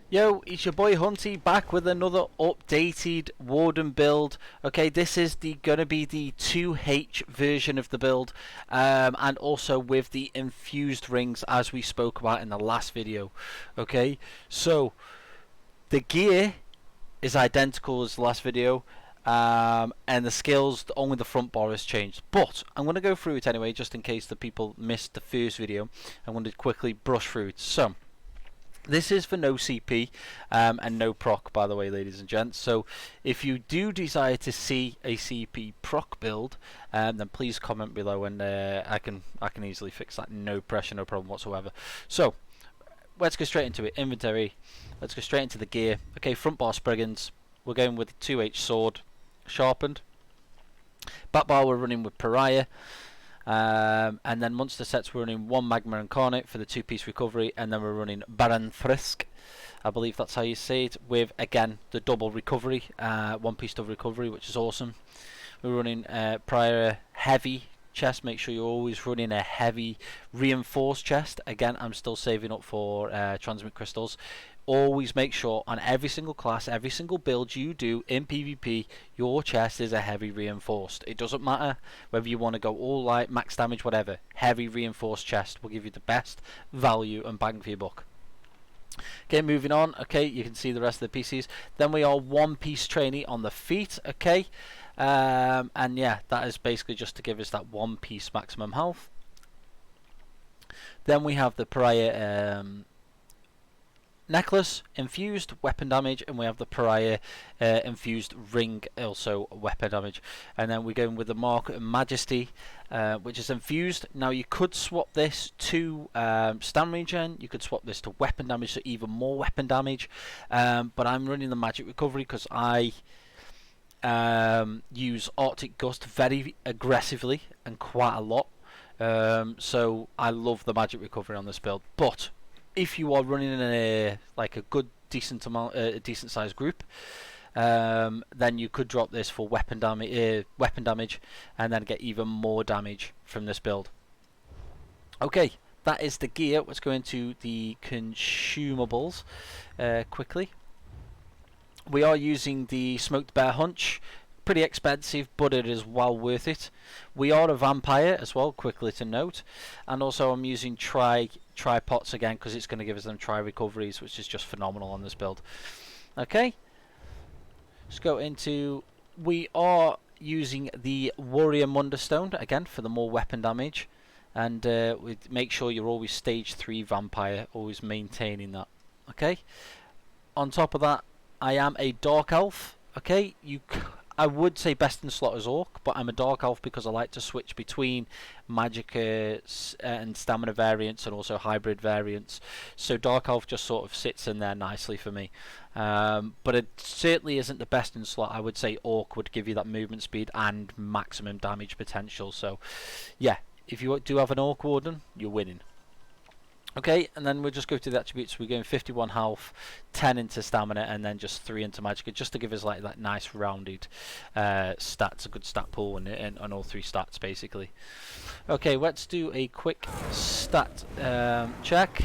Yo, it's your boy Hunty back with another updated Warden build. Okay, this is gonna be the 2H version of the build, and also with the infused rings as we spoke about in the last video. Okay, so the gear is identical as the last video, and the skills, only the front bar has changed. But I'm going to go through it anyway, just in case the people missed the first video. I'm going to quickly brush through it. So this is for no CP and no PROC, by the way, ladies and gents. So if you do desire to see a CP PROC build, then please comment below, and I can easily fix that. No pressure, no problem whatsoever. So let's go straight into it. Inventory. Let's go straight into the gear. Okay, front bar Spriggans. We're going with the 2H sword, sharpened. Back bar we're running with Pariah. And then monster sets we're running one Magma Incarnate for the 2-piece recovery, and then we're running Baron Frisk, I believe that's how you say it, with again the double recovery, 1-piece double recovery, which is awesome. We're running Pariah heavy chest. Make sure you're always running a heavy reinforced chest. Again, I'm still saving up for transmit crystals. Always make sure on every single class, every single build you do in PvP, your chest is a heavy reinforced. It doesn't matter whether you want to go all light, max damage, whatever. Heavy reinforced chest will give you the best value and bang for your buck. Okay, moving on. Okay, you can see the rest of the PCs. Then we are 1-piece trainee on the feet. Okay, and yeah, that is basically just to give us that 1-piece maximum health. Then we have the Pariah necklace, infused weapon damage, and we have the Pariah infused ring, also weapon damage. And then we're going with the Mark and Majesty, which is infused. Now you could swap this to stam regen, you could swap this to weapon damage, so even more weapon damage, but I'm running the magic recovery because I use Arctic Gust very aggressively and quite a lot, so I love the magic recovery on this build. But if you are running in a good decent amount, decent sized group, then you could drop this for weapon damage, and then get even more damage from this build. Okay, that is the gear. Let's go into the consumables quickly. We are using the smoked bear hunch. Pretty expensive, but it is well worth it. We are a vampire as well, quickly to note, and also I'm using tri-pots again because it's going to give us them tri-recoveries, which is just phenomenal on this build. Okay, let's go into, we are using the Warrior Munderstone again for the more weapon damage, and we make sure you're always stage 3 vampire, always maintaining that. Okay, on top of that, I am a dark elf. Okay, I would say best in slot as Orc, but I'm a Dark Elf because I like to switch between magic and stamina variants and also hybrid variants. So Dark Elf just sort of sits in there nicely for me. But it certainly isn't the best in slot. I would say Orc would give you that movement speed and maximum damage potential. So yeah, if you do have an Orc Warden, you're winning. Okay, and then we'll just go to the attributes. We're going 51 health, 10 into stamina, and then just 3 into magic, just to give us like that nice rounded stats, a good stat pool, and on all 3 stats basically. Okay, let's do a quick stat check.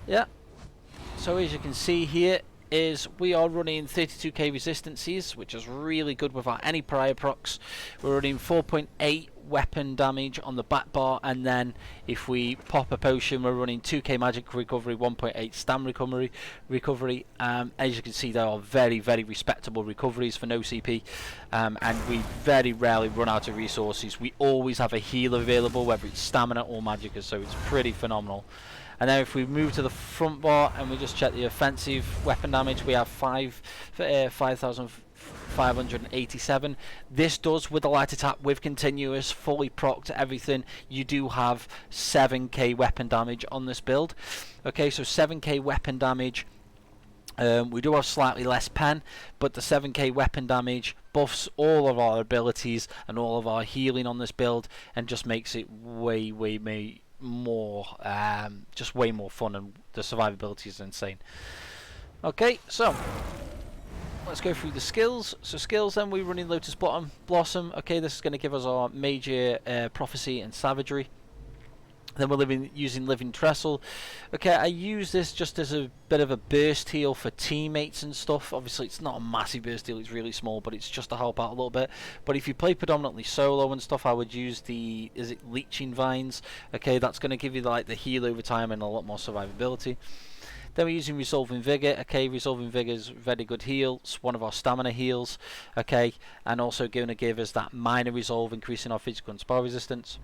Yeah, so as you can see here is we are running 32k resistances, which is really good without any prior procs. We're running 4.8 weapon damage on the back bar, and then if we pop a potion, we're running 2k magic recovery, 1.8 stam recovery. As you can see, there are very respectable recoveries for no CP, and we very rarely run out of resources. We always have a heal available, whether it's stamina or magicka, so it's pretty phenomenal. And then if we move to the front bar and we just check the offensive weapon damage, we have 5,587. This does, with the light attack, with continuous, fully procced everything, you do have 7k weapon damage on this build. Okay, so 7k weapon damage. We do have slightly less pen, but the 7k weapon damage buffs all of our abilities and all of our healing on this build, and just makes it way more, just way more fun, and the survivability is insane. Okay, so let's go through the skills. So skills, then we're running Lotus Blossom. Okay, this is going to give us our major prophecy and savagery. Then we're using Living Trestle. Okay, I use this just as a bit of a burst heal for teammates and stuff. Obviously, it's not a massive burst heal, it's really small, but it's just to help out a little bit. But if you play predominantly solo and stuff, I would use the, is it Leeching Vines? Okay, that's going to give you like the heal over time and a lot more survivability. Then we're using Resolving Vigor. Okay, Resolving Vigor is a very good heal. It's one of our stamina heals. Okay, and also going to give us that minor resolve, increasing our physical and spell resistance.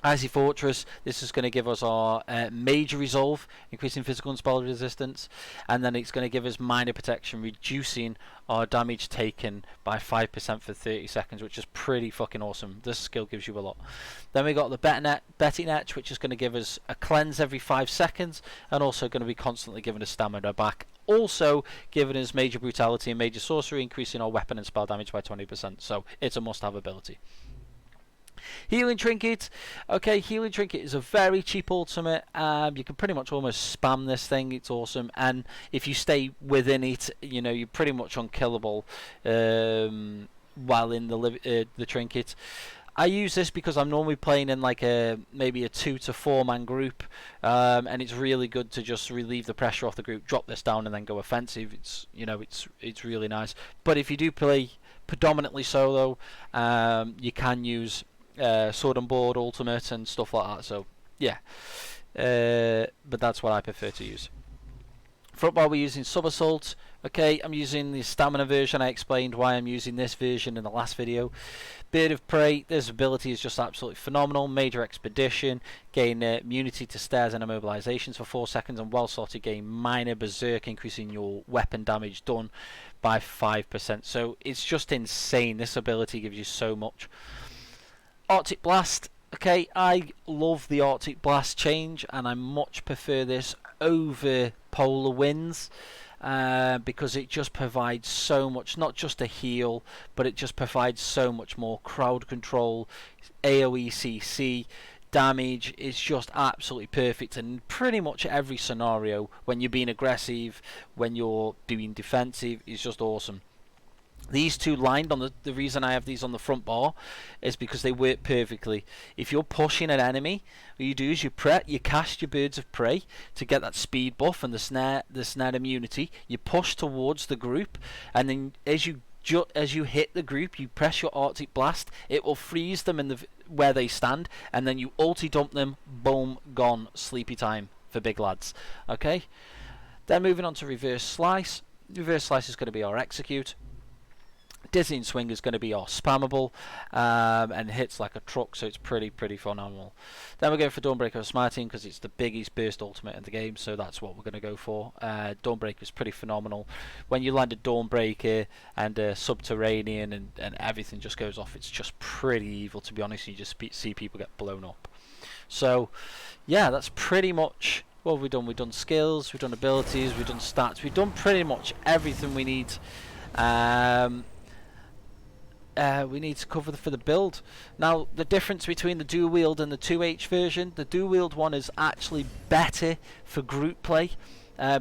Icy Fortress, this is going to give us our major resolve, increasing physical and spell resistance, and then it's going to give us minor protection, reducing our damage taken by 5% for 30 seconds, which is pretty fucking awesome. This skill gives you a lot. Then we got the Betting Etch, which is going to give us a cleanse every 5 seconds, and also going to be constantly giving us stamina back. Also giving us major brutality and major sorcery, increasing our weapon and spell damage by 20%. So it's a must-have ability. Healing Trinket. Okay, Healing Trinket is a very cheap ultimate. You can pretty much almost spam this thing. It's awesome, and if you stay within it, you know, you're pretty much unkillable while in the trinket. I use this because I'm normally playing in like maybe a 2 to 4 man group, and it's really good to just relieve the pressure off the group, drop this down, and then go offensive. It's, you know, it's really nice. But if you do play predominantly solo, you can use sword and board ultimate and stuff like that. So yeah, but that's what I prefer to use. Front bar, we're using Sub Assault. Okay, I'm using the stamina version. I explained why I'm using this version in the last video. Bird of Prey, this ability is just absolutely phenomenal. Major Expedition, gain immunity to stares and immobilizations for 4 seconds, and well sorted gain minor berserk, increasing your weapon damage done by 5%. So it's just insane. This ability gives you so much. Arctic Blast. Okay, I love the Arctic Blast change, and I much prefer this over Polar Winds because it just provides so much, not just a heal, but it just provides so much more crowd control, AoE CC, damage. Is just absolutely perfect in pretty much every scenario. When you're being aggressive, when you're doing defensive, it's just awesome. These two lined on the reason I have these on the front bar is because they work perfectly. If you're pushing an enemy, what you do is you cast your Birds of Prey to get that speed buff and the snare immunity. You push towards the group, and then as you hit the group, you press your Arctic Blast. It will freeze them in where they stand, and then you ulti dump them. Boom, gone. Sleepy time for big lads. Okay. Then moving on to Reverse Slice. Reverse Slice is going to be our execute. Dizzying Swing is going to be our spammable, and hits like a truck, so it's pretty phenomenal. Then we're going for Dawnbreaker of Smiting because it's the biggest burst ultimate in the game, so that's what we're going to go for. Dawnbreaker is pretty phenomenal. When you land a Dawnbreaker and Subterranean and everything just goes off, it's just pretty evil, to be honest. You just see people get blown up. So yeah, that's pretty much what we've done. We've done skills, we've done abilities, we've done stats, we've done pretty much everything we need. We need to cover for the build. Now, the difference between the dual wield and the 2H version, the dual wield one is actually better for group play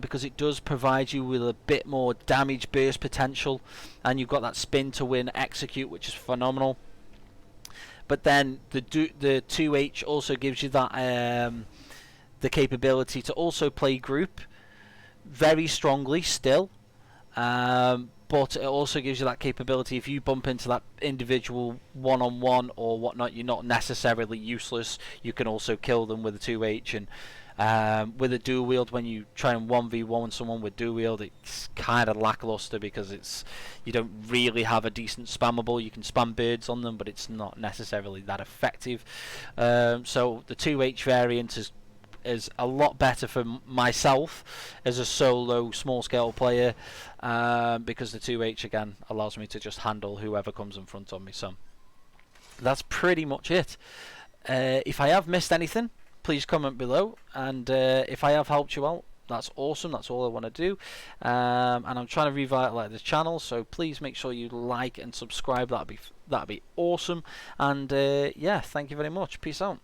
because it does provide you with a bit more damage burst potential, and you've got that spin to win execute, which is phenomenal. But then the 2H also gives you that the capability to also play group very strongly still. But it also gives you that capability, if you bump into that individual one-on-one or whatnot, you're not necessarily useless. You can also kill them with a 2H, and with a dual wield, when you try and 1v1 someone with dual wield, it's kind of lackluster because you don't really have a decent spammable. You can spam birds on them, but it's not necessarily that effective. So the 2H variant is a lot better for myself as a solo small scale player, because the 2H again allows me to just handle whoever comes in front of me. So that's pretty much it. If I have missed anything, please comment below, and if I have helped you out, that's awesome. That's all I want to do, and I'm trying to revitalize the channel, so please make sure you like and subscribe. That'd be awesome. And yeah, thank you very much. Peace out.